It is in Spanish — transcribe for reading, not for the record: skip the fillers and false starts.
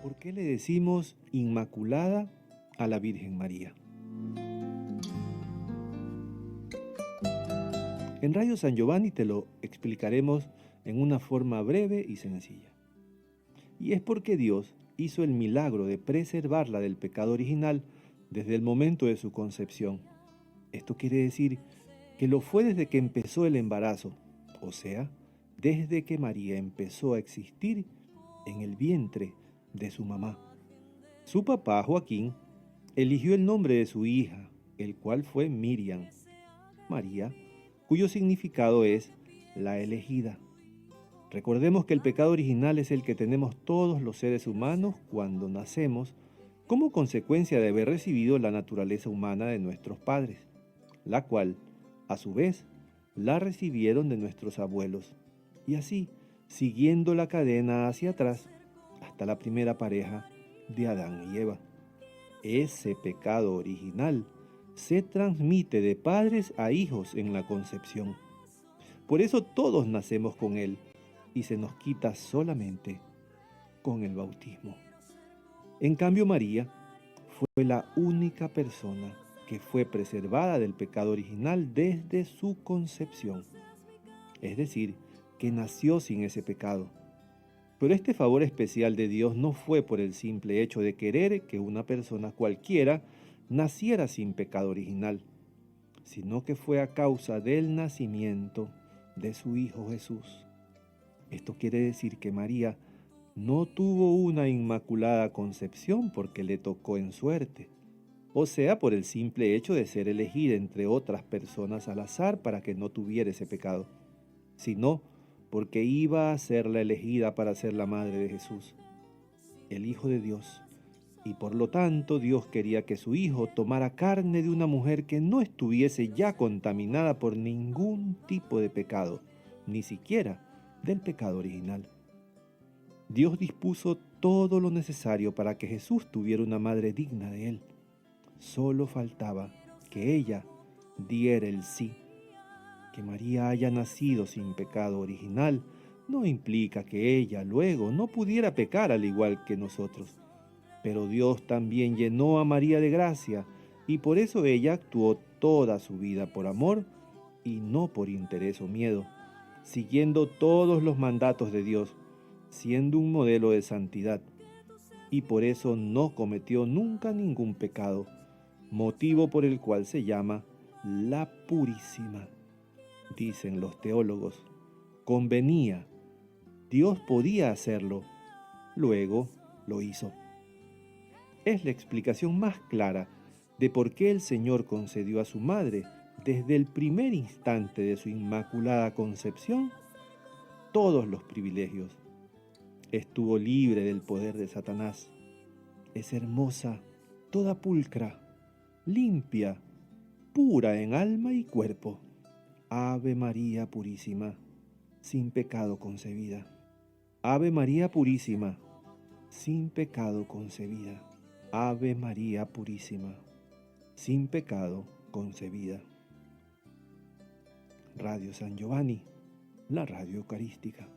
¿Por qué le decimos Inmaculada a la Virgen María? En Radio San Giovanni te lo explicaremos en una forma breve y sencilla. Y es porque Dios hizo el milagro de preservarla del pecado original desde el momento de su concepción. Esto quiere decir que lo fue desde que empezó el embarazo, o sea, desde que María empezó a existir en el vientre de su mamá. Su papá, Joaquín, eligió el nombre de su hija, el cual fue Miriam, María, cuyo significado es la elegida. Recordemos que el pecado original es el que tenemos todos los seres humanos cuando nacemos como consecuencia de haber recibido la naturaleza humana de nuestros padres, la cual, a su vez, la recibieron de nuestros abuelos, y así, siguiendo la cadena hacia atrás, hasta la primera pareja de Adán y Eva. Ese pecado original se transmite de padres a hijos en la concepción. Por eso todos nacemos con él y se nos quita solamente con el bautismo. En cambio, María fue la única persona que fue preservada del pecado original desde su concepción. Es decir, que nació sin ese pecado. Pero este favor especial de Dios no fue por el simple hecho de querer que una persona cualquiera naciera sin pecado original, sino que fue a causa del nacimiento de su Hijo Jesús. Esto quiere decir que María no tuvo una inmaculada concepción porque le tocó en suerte, o sea, por el simple hecho de ser elegida entre otras personas al azar para que no tuviera ese pecado, sino porque iba a ser la elegida para ser la madre de Jesús, el Hijo de Dios, y por lo tanto Dios quería que su Hijo tomara carne de una mujer que no estuviese ya contaminada por ningún tipo de pecado, ni siquiera del pecado original. Dios dispuso todo lo necesario para que Jesús tuviera una madre digna de él. Solo faltaba que ella diera el sí. Que María haya nacido sin pecado original no implica que ella luego no pudiera pecar al igual que nosotros. Pero Dios también llenó a María de gracia y por eso ella actuó toda su vida por amor y no por interés o miedo, siguiendo todos los mandatos de Dios, siendo un modelo de santidad. Y por eso no cometió nunca ningún pecado, motivo por el cual se llama la Purísima. Dicen los teólogos, convenía, Dios podía hacerlo, luego lo hizo. Es la explicación más clara de por qué el Señor concedió a su madre, desde el primer instante de su inmaculada concepción, todos los privilegios. Estuvo libre del poder de Satanás. Es hermosa, toda pulcra, limpia, pura en alma y cuerpo. Ave María Purísima, sin pecado concebida. Ave María Purísima, sin pecado concebida. Ave María Purísima, sin pecado concebida. Radio San Giovanni, la radio eucarística.